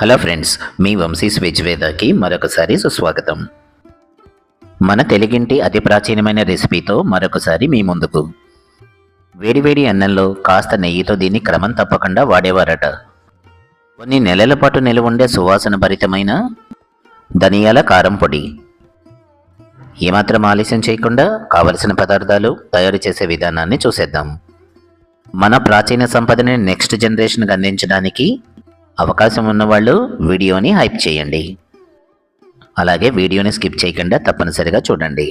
Hello friends, మీ Vamshi's veg వేదాకి మరొకసారి సుస్వాగతం. మన తెలుగింటి అతి ప్రాచీనమైన రెసిపీతో మరొకసారి మీ ముందుకు. వేడివేడి అన్నంలో కాస్త నెయ్యితో దీన్ని క్రమం తప్పకుండా వాడేవారట. కొన్ని నెలల పాటు నిలువ ఉండే సువాసన భరితమైన ధనియాల కారం పొడి. ఏమాత్రం ఆలస్యం చేయకుండా కావలసిన పదార్థాలు తయారు చేసే విధానాన్ని చూసేద్దాం. మన ప్రాచీన సంపదని నెక్స్ట్ జనరేషన్కి అందించడానికి అవకాశం ఉన్నవాళ్ళు వీడియోని హైప్ చేయండి. అలాగే వీడియోని స్కిప్ చేయకుండా తప్పనిసరిగా చూడండి.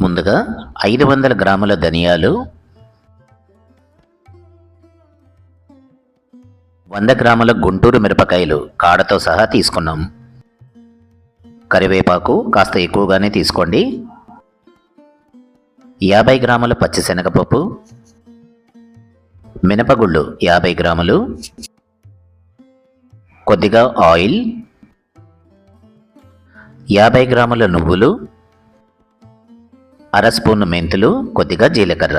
ముందుగా 500 గ్రాముల ధనియాలు, 100 గ్రాముల గుంటూరు మిరపకాయలు కాడతో సహా తీసుకున్నాం. కరివేపాకు కాస్త ఎక్కువగానే తీసుకోండి. 50 గ్రాముల పచ్చిశనగపప్పు, మినపగుళ్ళు 50 గ్రాములు, కొద్దిగా ఆయిల్, 50 గ్రాముల నువ్వులు, అర స్పూన్ మెంతులు, కొద్దిగా జీలకర్ర,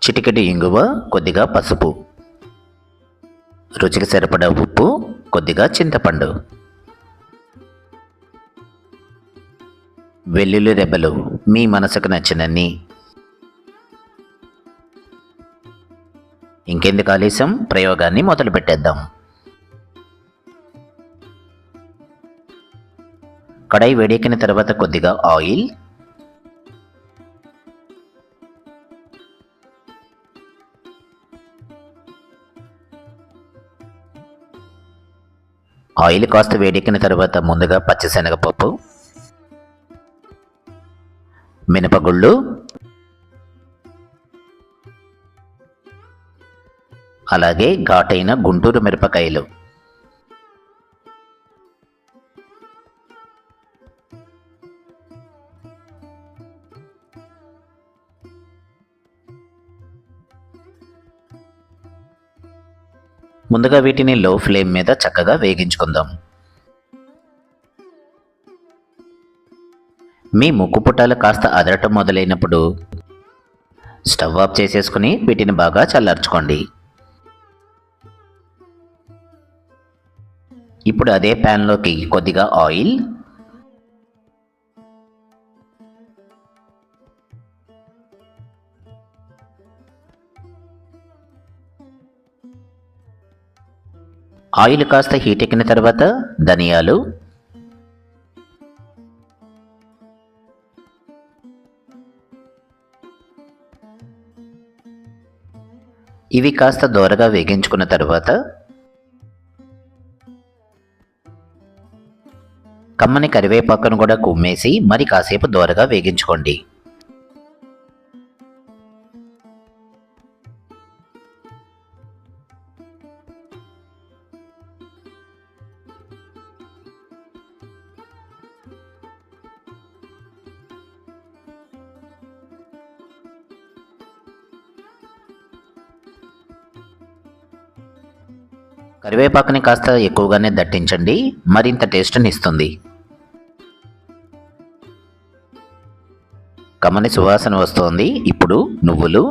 చిటికెడు ఇంగువ, కొద్దిగా పసుపు, రుచికి సరిపడా ఉప్పు, కొద్దిగా చింతపండు, వెల్లుల్లి రెబ్బలు మీ మనసుకు నచ్చినన్ని. ఇంకెందుకు ఆలస్యం, ప్రయోగాన్ని మొదలు పెట్టేద్దాం. కడాయి వేడెక్కిన తర్వాత కొద్దిగా ఆయిల్, ఆయిల్ కాస్త వేడెక్కిన తర్వాత ముందుగా పచ్చిశనగపప్పు, మినపగుళ్ళు, అలాగే ఘాటైన గుంటూరు మిరపకాయలు, ముందుగా వీటిని లో ఫ్లేమ్ మీద చక్కగా వేగించుకుందాం. మీ ముక్కు పుట్టాలు కాస్త అదరటం మొదలైనప్పుడు స్టవ్ ఆఫ్ చేసేసుకుని వీటిని బాగా చల్లార్చుకోండి. ఇప్పుడు అదే ప్యాన్లోకి కొద్దిగా ఆయిల్, ఆయిల్ కాస్త హీట్ ఎక్కిన తర్వాత ధనియాలు, ఇవి కాస్త దోరగా వేగించుకున్న తర్వాత కమ్మని కరివేపాకును కూడా కుమ్మేసి మరి కాసేపు దోరగా వేగించుకోండి. కరివేపాకుని కాస్త ఎక్కువగానే దట్టించండి, మరింత టేస్ట్ని ఇస్తుంది. కమ్మని సువాసన వస్తోంది. ఇప్పుడు నువ్వులు,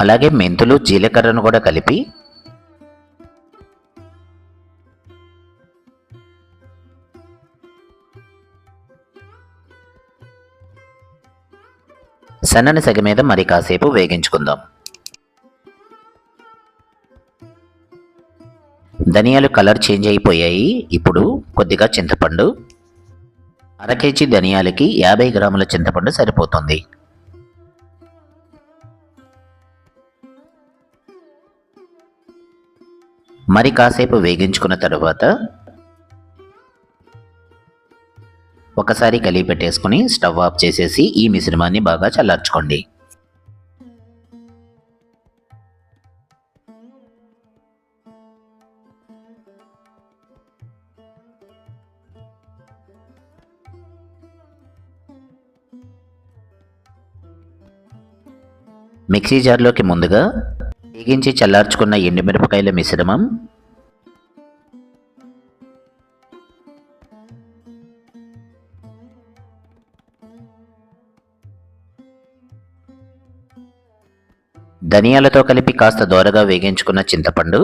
అలాగే మెంతులు, జీలకర్రను కూడా కలిపి సన్నని సెగ మీద మరి కాసేపు వేగించుకుందాం. ధనియాలు కలర్ చేంజ్ అయిపోయాయి. ఇప్పుడు కొద్దిగా చింతపండు, అర కేజీ ధనియాలకి 50 గ్రాముల చింతపండు సరిపోతుంది. మరి కాసేపు వేగించుకున్న తర్వాత ఒకసారి కలిపి పెట్టేసుకుని స్టవ్ ఆఫ్ చేసేసి ఈ మిశ్రమాన్ని బాగా చల్లార్చుకోండి. మిక్సీ జార్లోకి ముందుగా వేగించి చల్లార్చుకున్న ఎండుమిరపకాయల మిశ్రమం, ధనియాలతో కలిపి కాస్త దోరగా వేగించుకున్న చింతపండు,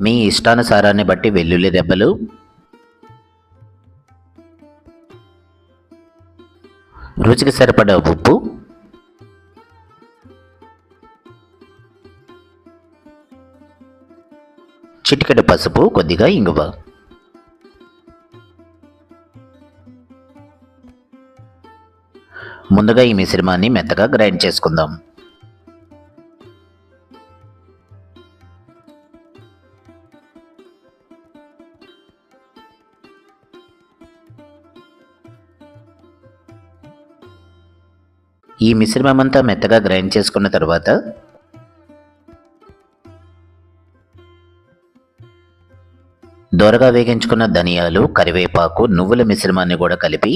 మీ ఇష్టానుసారాన్ని బట్టి వెల్లుల్లి దెబ్బలు, రుచికి సరిపడా ఉప్పు, చిటికెడు పసుపు, కొద్దిగా ఇంగువ. ముందుగా ఈ మిశ్రమాన్ని మెత్తగా గ్రైండ్ చేసుకుందాం. ఈ మిశ్రమం అంతా మెత్తగా గ్రైండ్ చేసుకున్న తర్వాత దోరగా వేగించుకున్న ధనియాలు, కరివేపాకు, నువ్వుల మిశ్రమాన్ని కూడా కలిపి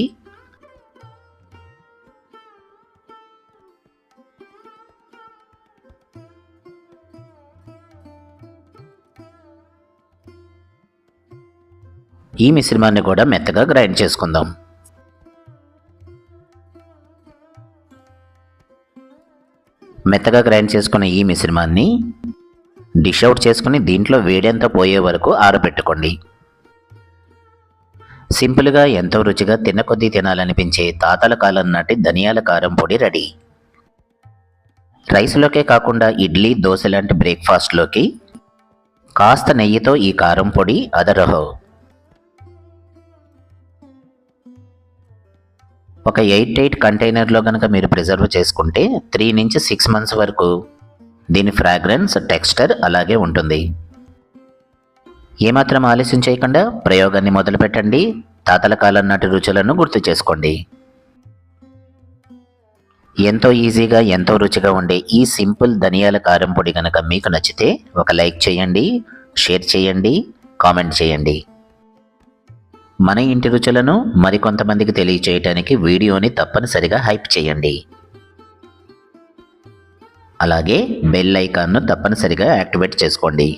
ఈ మిశ్రమాన్ని కూడా మెత్తగా గ్రైండ్ చేసుకుందాం. మెత్తగా గ్రైండ్ చేసుకున్న ఈ మిశ్రమాన్ని డిష్ అవుట్ చేసుకుని దీంట్లో వేడంతా పోయే వరకు ఆరబెట్టుకోండి. సింపుల్గా ఎంతో రుచిగా తిన్న కొద్దీ తినాలనిపించే తాతల కాలం నాటి ధనియాల కారం పొడి రెడీ. రైస్లోకే కాకుండా ఇడ్లీ, దోశ లాంటి బ్రేక్ఫాస్ట్లోకి కాస్త నెయ్యితో ఈ కారం పొడి అదరహో. ఒక 8 కంటైనర్లో కనుక మీరు ప్రిజర్వ్ చేసుకుంటే 3 నుంచి 6 మంత్స్ వరకు దీని ఫ్రాగ్రెన్స్, టెక్స్చర్ అలాగే ఉంటుంది. ఏమాత్రం ఆలస్యం చేయకుండా ప్రయోగాన్ని మొదలుపెట్టండి. తాతల కాలం నాటి రుచులను గుర్తు చేసుకోండి. ఎంతో ఈజీగా, ఎంతో రుచిగా ఉండే ఈ సింపుల్ ధనియాల కారం పొడి కనుక మీకు నచ్చితే ఒక లైక్ చేయండి, షేర్ చేయండి, కామెంట్ చేయండి. మన ఇంటి రుచులను మరికొంతమందికి తెలియచేయటానికి వీడియోని తప్పనిసరిగా హైప్ చేయండి. అలాగే బెల్ ఐకాన్ను తప్పనిసరిగా యాక్టివేట్ చేసుకోండి.